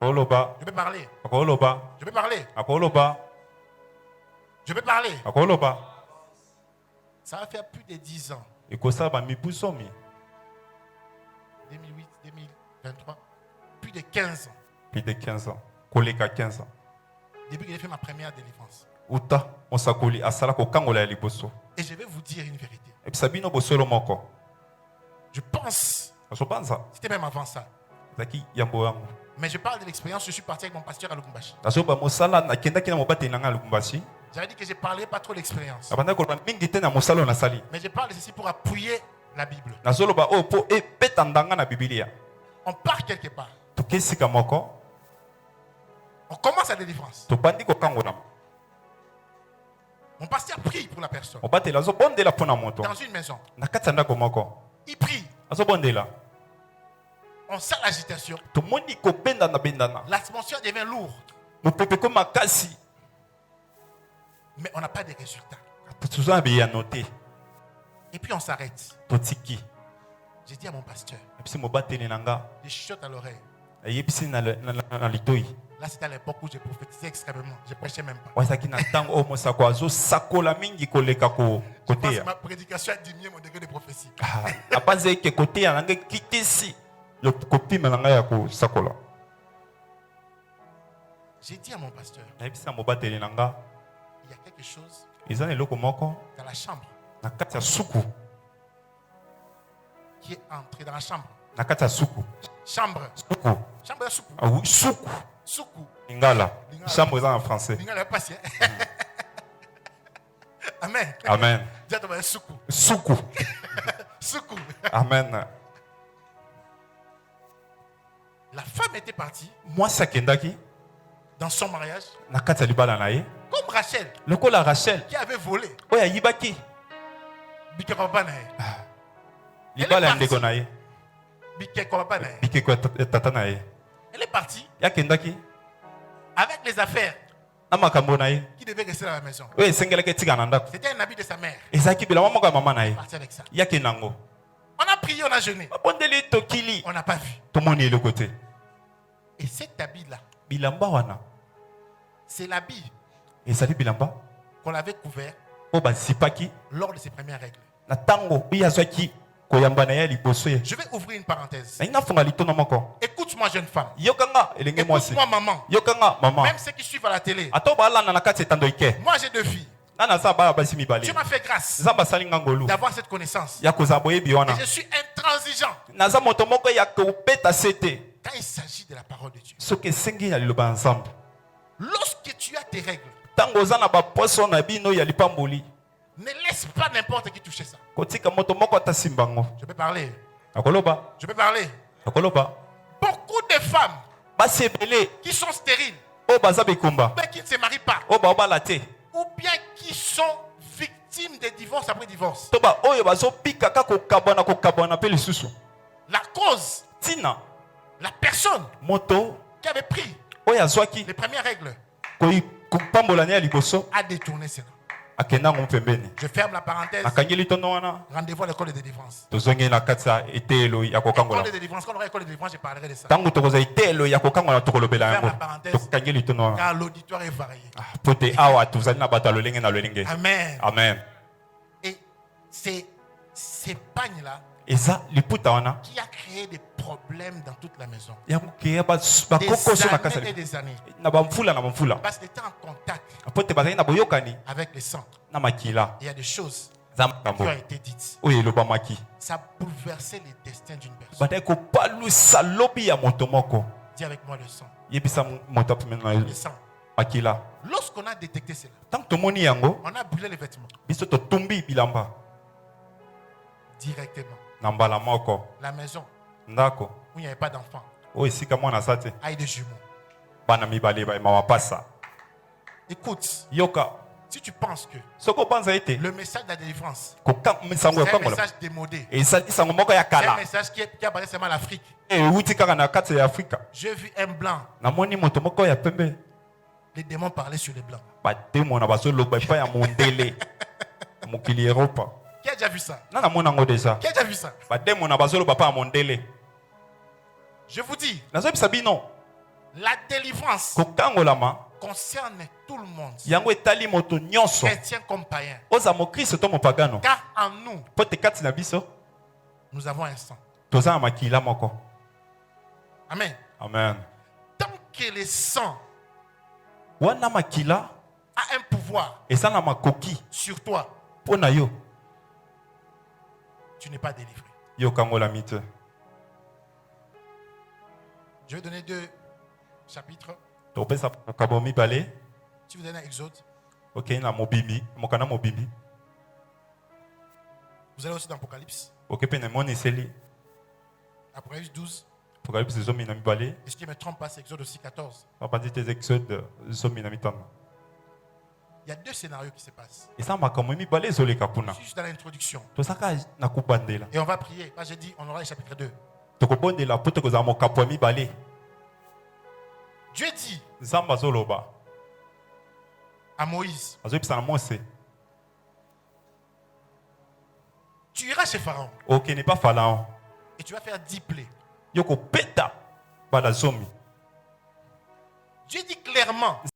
Akoloba. Je peux parler. Akoloba. Je peux parler. Akoloba. Je peux parler. Akoloba. Ça va faire plus de 10 ans. Ekosaba mipusomi. 2008, 2023. Plus de 15 ans. Plus de 15 ans. Koleka 15 ans. Depuis que j'ai fait ma première délivrance. Uta osakoli asala ko kangola ya liboso. Et je vais vous dire une vérité. Et puis sabino bosolo moko. Je pense. Asobanza. C'était même avant ça. Zaki yambo yango. Mais je parle de l'expérience. Je suis parti avec mon pasteur à Lubumbashi. Asoba mosala na kenda kina mobate nanga Lubumbashi. J'avais dit que je ne parlais pas trop d'expérience. Abanda ko mingi te na mosala na sali. Mais je parle de ceci pour appuyer la Bible. Nasolo ba o po e petandanga na Biblia. On part quelque part. To kesika moko. On commence la délivrance. To bandi ko kangola. Mon pasteur prie pour la personne. Obate la zo bondela pona moto. Dans une maison. Na katanda ko moko. Il prie. Azo bondela. On sent l'agitation. To moni ko benda na bendana. L'atmosphère devient lourde. Mo pepe ko makasi. Mais on n'a pas de résultats. Toujours bien noté. Et puis on s'arrête. Totiki. J'ai dit à mon pasteur. Et puis mo bateli nanga. Je chuchote à l'oreille. Et puis na litoi. Là c'était à l'époque où je prophétisais extrêmement. Je prêchais même pas. Wasaki na tango o mosako azo sakola mingi koleka ko Je pense côté. que ma prédication a diminué mon degré de prophétie. Apanze ke côté ya nanga kitisi. Le copie nanga ya ko sakola. J'ai dit à mon pasteur. Et puis mo bateli nanga. Il y a quelque chose Ezana eloko moko dans la chambre na kati ya suku. qui est entré dans la chambre. Na kati ya suku. Chambre. Suku. Chambre de soukou. Ah oui, suku. Soukou. Lingala. Chambre est en français. Lingala est passé. Amen. Amen. Dis à ton mari, soukou. Suku. Soukou. Amen. La femme était partie Moi sakendaki dans son mariage na kati ya libala na ye. comme Rachel Lokola Rachel. qui avait volé. Oya yibaki. Bike papa na ye. Libala ya ndeko na ye. Bike papa na ye. Bike kwa tata na ye. Elle est partie Yakendaki avec les affaires na makambo na ye. qui devaient rester dans la maison. Oya esengelaki etika na ndako. C'était un habit de sa mère. Ezalaki bilamba moko ya mama na ye. Parti avec ça. Yakendango. On a prié, on a jeûné. Babondeli tokili. On n'a pas vu. Tomoni eloko te. Et cet habit-là, Bilamba wana. c'est l'habit Ezali bilamba. qu'on avait couvert O basipaki lors de ses premières règles. na tango oyo azwaki koyamba na ye liboso ye. Je vais ouvrir une parenthèse. Na nga funga litono moko. Écoute-moi, jeune femme. Yokanga elenge mwasi. Écoute-moi, maman. Yokanga mama. Même ceux qui suivent à la télé. Ato balanda na kati etando ike. Moi, j'ai 2 filles. Nana za bala basi mibale. Tu m'as fait grâce Nzamba sali ngangolu. d'avoir cette connaissance. Ya kozala boyebi wana. Et je suis intransigeant Naza moto moko ya kobeta sete. quand il s'agit de la parole de Dieu. Soki esengi ya liloba ya nzambe. Lorsque tu as tes règles, Tango oza na baposo na bino ya lipamboli. ne laisse pas n'importe qui toucher ça. Kotika moto moko atasimba ngo. Je peux parler. Akoloba. Je peux parler. Akoloba. Beaucoup de femmes Basi ebele. qui sont stériles, O baza bekumba. mais qui ne se marient pas, O baobala te. ou bien qui sont victimes de divorce après divorce. Toba oyo bazopika kaka kokabwana pe lisusu. La cause, Tina. la personne Moto qui avait pris oyo azwaki les premières règles kopambola ne ya liboso a détourné cela. akenda ngo pembeni. Je ferme la parenthèse. Akangi litono wana. Rendez-vous à l'école de délivrance. Tozongi na kati ya etelo ya kokangola. École de délivrance, quand on aura école de délivrance, je parlerai de ça. Tango tokoza etelo ya kokangola tokolobela Ferme yango. la parenthèse. Tokangi litono wana. Car l'auditoire est varié. Pote awa tozali na bato ya lolenge na lolenge. Amen. Amen. Et ces pagnes-là Eza liputa wana. qui a créé des problèmes dans toute la maison. Yango ke Des bakokoso na kasa. années et des années. Na bamfula na bamfula. Parce qu'il était en contact Pote bazali na boyokani avec le sang. na makila. Il y a des choses Za qui makambo. ont été dites. Oyo elobamaki. Ça a bouleversé les destins d'une personne. Badai kopalusa lobi ya moto moko. Dis avec moi le sang. Yebisa moto apemena na Le sang. makila. Lorsqu'on a détecté cela, Tant que tomoni yango, on a brûlé les vêtements biso to tumbi bilamba. directement. Na mbala moko. La maison Ndako. où il n'y avait pas d'enfants O esika mwana sate. a eu des jumeaux. Bana mibale ba mawapasa. Écoute, Yoka. si tu penses que Soko banza ete. le message de la délivrance, Koka misango ya c'est un kangola. message démodé, Et ça isango moko ya c'est un kala. message qui a basé seulement l'Afrique. E uti kaka na kati ya Afrika. J'ai vu un blanc, Namoni moto moko ya pembe. les démons parlaient sur les blancs. Ba demo na baso loba pa ya mondele. Mokili Europa. Qui a déjà vu ça? Na mona ngo déjà. Qui a déjà vu ça? Ba demo na baso loba pa ya mondele. Je vous dis, Nazo bisabino. La délivrance kokangolama concerne tout le monde, yango etali moto nyonso chrétien comme païen. oza mokristo to mopagano Car en nous, po te kati na biso nous avons un sang. toza na makila moko. Amen. Amen. Tant que le sang Wana makila a un pouvoir eza na makoki sur toi, mpo na yo tu n'es pas délivré. yo kangolami te. Je vais donner 2 chapitres. topesa makabo mibale Si vous donnez un Exode, okei na mobimbi mokanda mobimbi vous allez aussi dans Apocalypse. oke mpe na emoni eseli Apocalypse 12. apocalypse zomi na mibale Et ce qui ne me trompe pas, c'est Exode aussi 14. bapandi te exode zomi na mitano Il y a 2 scénarios qui se passent. eza makambo mibale ezoleka Je kuna suis juste dans l'introduction. tozaka na kubandela Et on va prier. Moi, j'ai dit, on aura le chapitre 2. tokobondela mpo tokozala mokapo ya mibale. Dieu dit nzambe azoloba à Moïse, azoyebisa na mose tu iras chez Pharaon okende pa faraon et tu vas faire 10 plaies. yo kopeta bana zomi. Dieu dit clairement